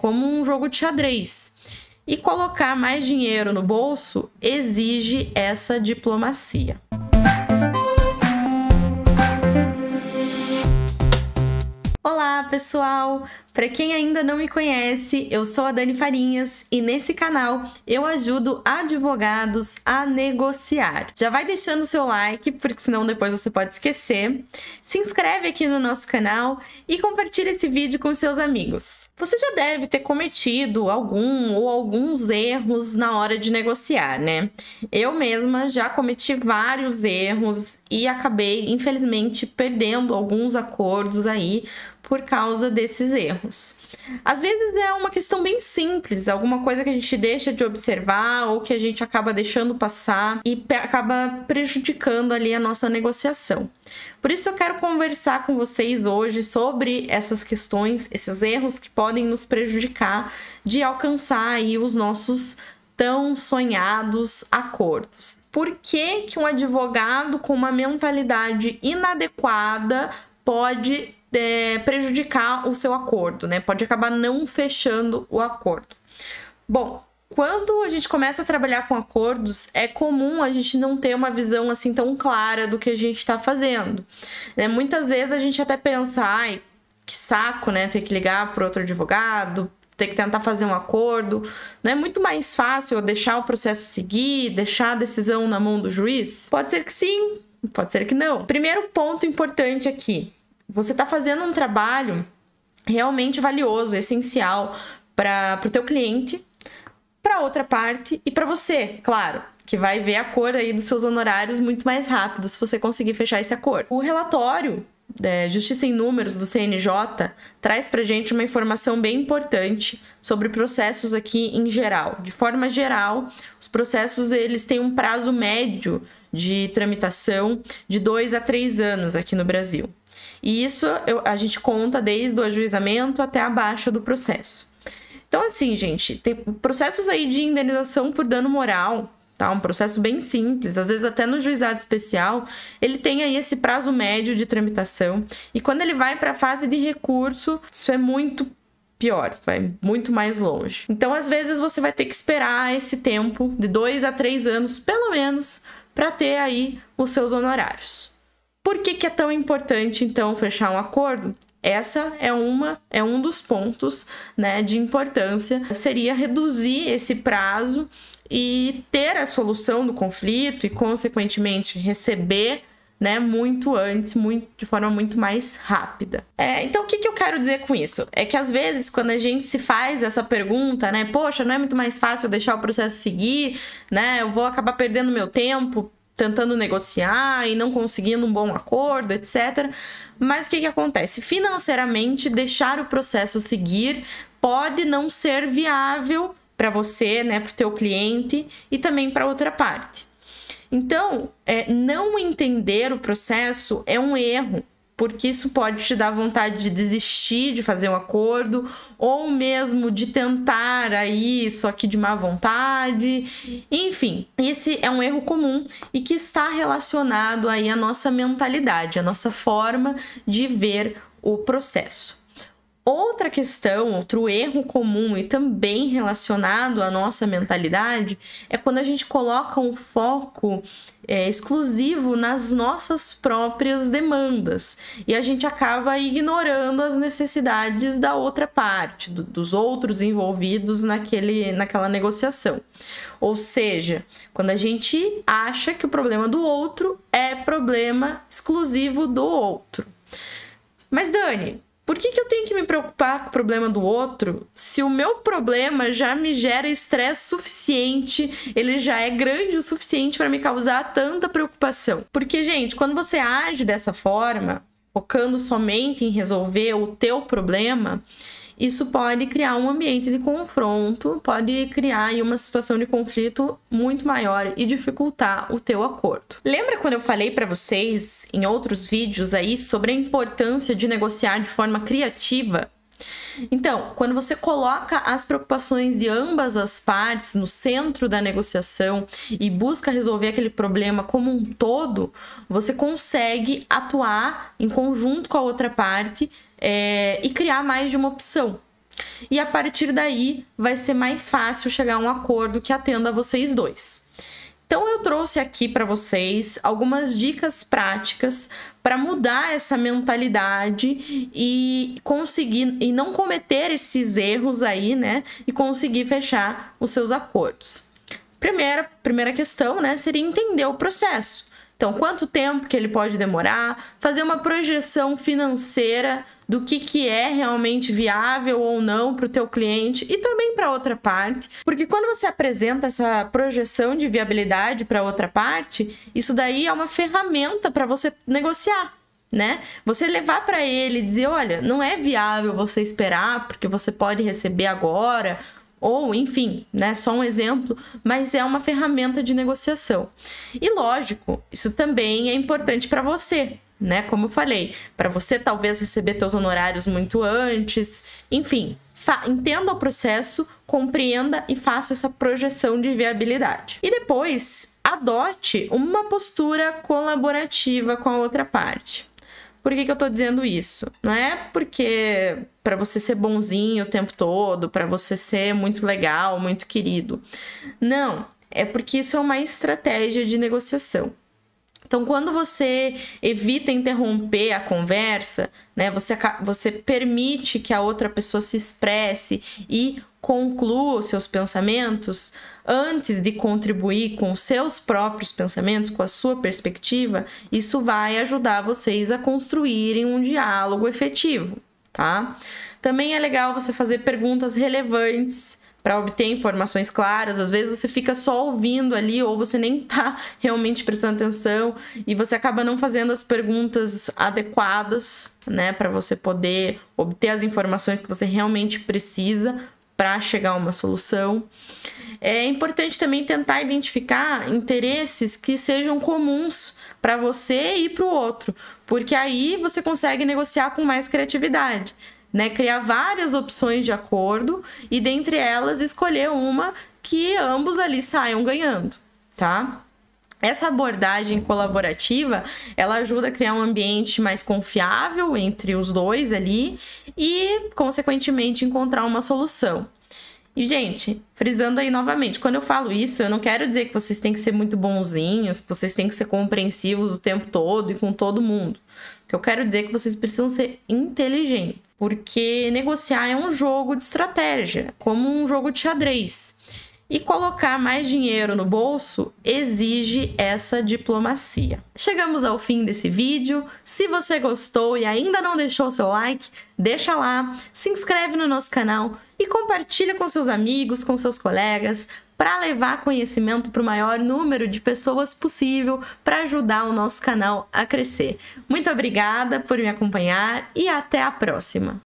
como um jogo de xadrez. E colocar mais dinheiro no bolso exige essa diplomacia. Olá, pessoal! Para quem ainda não me conhece, eu sou a Dani Farinhas e nesse canal eu ajudo advogados a negociar. Já vai deixando seu like, porque senão depois você pode esquecer. Se inscreve aqui no nosso canal e compartilha esse vídeo com seus amigos. Você já deve ter cometido alguns erros na hora de negociar, né? Eu mesma já cometi vários erros e acabei, infelizmente, perdendo alguns acordos aí por causa desses erros. Às vezes é uma questão bem simples, alguma coisa que a gente deixa de observar ou que a gente acaba deixando passar e acaba prejudicando ali a nossa negociação. Por isso eu quero conversar com vocês hoje sobre essas questões, esses erros que podem nos prejudicar de alcançar aí os nossos tão sonhados acordos. Por que que um advogado com uma mentalidade inadequada pode prejudicar o seu acordo, né? Pode acabar não fechando o acordo. Bom, quando a gente começa a trabalhar com acordos, é comum a gente não ter uma visão assim tão clara do que a gente está fazendo, né? Muitas vezes a gente até pensa, ai, que saco, né? Ter que ligar para outro advogado, ter que tentar fazer um acordo. Não é muito mais fácil eu deixar o processo seguir, deixar a decisão na mão do juiz? Pode ser que sim, pode ser que não. Primeiro ponto importante aqui. Você está fazendo um trabalho realmente valioso, essencial para o teu cliente, para outra parte e para você, claro, que vai ver a cor aí dos seus honorários muito mais rápido se você conseguir fechar esse acordo. O relatório Justiça em Números do CNJ traz para gente uma informação bem importante sobre processos aqui em geral. De forma geral, os processos eles têm um prazo médio de tramitação de 2 a 3 anos aqui no Brasil. E isso a gente conta desde o ajuizamento até a baixa do processo. Então, assim, gente, tem processos aí de indenização por dano moral, tá? Um processo bem simples, às vezes até no juizado especial, ele tem aí esse prazo médio de tramitação. E quando ele vai para a fase de recurso, isso é muito pior, vai muito mais longe. Então, às vezes, você vai ter que esperar esse tempo de 2 a 3 anos, pelo menos, para ter aí os seus honorários. Por que que é tão importante, então, fechar um acordo? Essa é um dos pontos, né, de importância. Seria reduzir esse prazo e ter a solução do conflito e, consequentemente, receber, né, muito antes, de forma muito mais rápida. Então, o que que eu quero dizer com isso? É que, às vezes, quando a gente se faz essa pergunta, né, poxa, não é muito mais fácil deixar o processo seguir, né, eu vou acabar perdendo meu tempo tentando negociar e não conseguindo um bom acordo, etc. Mas o que que acontece? Financeiramente, deixar o processo seguir pode não ser viável para você, né, para o teu cliente e também para outra parte. Então, não entender o processo é um erro, porque isso pode te dar vontade de desistir de fazer um acordo, ou mesmo de tentar aí, só que de má vontade. Enfim, esse é um erro comum e que está relacionado aí à nossa mentalidade, à nossa forma de ver o processo. Outra questão, outro erro comum e também relacionado à nossa mentalidade é quando a gente coloca um foco exclusivo nas nossas próprias demandas e a gente acaba ignorando as necessidades da outra parte, dos outros envolvidos naquela negociação. Ou seja, quando a gente acha que o problema do outro é problema exclusivo do outro. Mas, Dani, por que que eu tenho que me preocupar com o problema do outro se o meu problema já me gera estresse suficiente, ele já é grande o suficiente para me causar tanta preocupação? Porque, gente, quando você age dessa forma, focando somente em resolver o teu problema, isso pode criar um ambiente de confronto, pode criar aí uma situação de conflito muito maior e dificultar o teu acordo. Lembra quando eu falei para vocês em outros vídeos aí sobre a importância de negociar de forma criativa? Então, quando você coloca as preocupações de ambas as partes no centro da negociação e busca resolver aquele problema como um todo, você consegue atuar em conjunto com a outra parte e criar mais de uma opção. e a partir daí vai ser mais fácil chegar a um acordo que atenda a vocês dois. Então eu trouxe aqui para vocês algumas dicas práticas para mudar essa mentalidade e conseguir e não cometer esses erros aí, né? E conseguir fechar os seus acordos. Primeira questão, né, seria entender o processo. Então, quanto tempo que ele pode demorar, fazer uma projeção financeira do que é realmente viável ou não para o teu cliente e também para outra parte. Porque quando você apresenta essa projeção de viabilidade para outra parte, isso daí é uma ferramenta para você negociar, né? Você levar para ele e dizer, olha, não é viável você esperar porque você pode receber agora, ou enfim, né, só um exemplo, mas é uma ferramenta de negociação. E lógico, isso também é importante para você, né? Como eu falei, para você talvez receber seus honorários muito antes, enfim, entenda o processo, compreenda e faça essa projeção de viabilidade. E depois, adote uma postura colaborativa com a outra parte. Por que eu tô dizendo isso? Não é porque para você ser bonzinho o tempo todo, para você ser muito legal, muito querido. Não, é porque isso é uma estratégia de negociação. Então, quando você evita interromper a conversa, né, você permite que a outra pessoa se expresse e conclua os seus pensamentos antes de contribuir com os seus próprios pensamentos, com a sua perspectiva, isso vai ajudar vocês a construírem um diálogo efetivo, tá? Também é legal você fazer perguntas relevantes para obter informações claras. Às vezes você fica só ouvindo ali ou você nem tá realmente prestando atenção e você acaba não fazendo as perguntas adequadas, né, para você poder obter as informações que você realmente precisa para chegar a uma solução. É importante também tentar identificar interesses que sejam comuns para você e para o outro, porque aí você consegue negociar com mais criatividade, né? Criar várias opções de acordo e dentre elas escolher uma que ambos ali saiam ganhando, tá? Essa abordagem colaborativa, ela ajuda a criar um ambiente mais confiável entre os dois ali e, consequentemente, encontrar uma solução. E, gente, frisando aí novamente, quando eu falo isso, eu não quero dizer que vocês têm que ser muito bonzinhos, que vocês têm que ser compreensivos o tempo todo e com todo mundo. O que eu quero dizer é que vocês precisam ser inteligentes, porque negociar é um jogo de estratégia, como um jogo de xadrez. E colocar mais dinheiro no bolso exige essa diplomacia. Chegamos ao fim desse vídeo. Se você gostou e ainda não deixou seu like, deixa lá, se inscreve no nosso canal e compartilha com seus amigos, com seus colegas, para levar conhecimento para o maior número de pessoas possível, para ajudar o nosso canal a crescer. Muito obrigada por me acompanhar e até a próxima!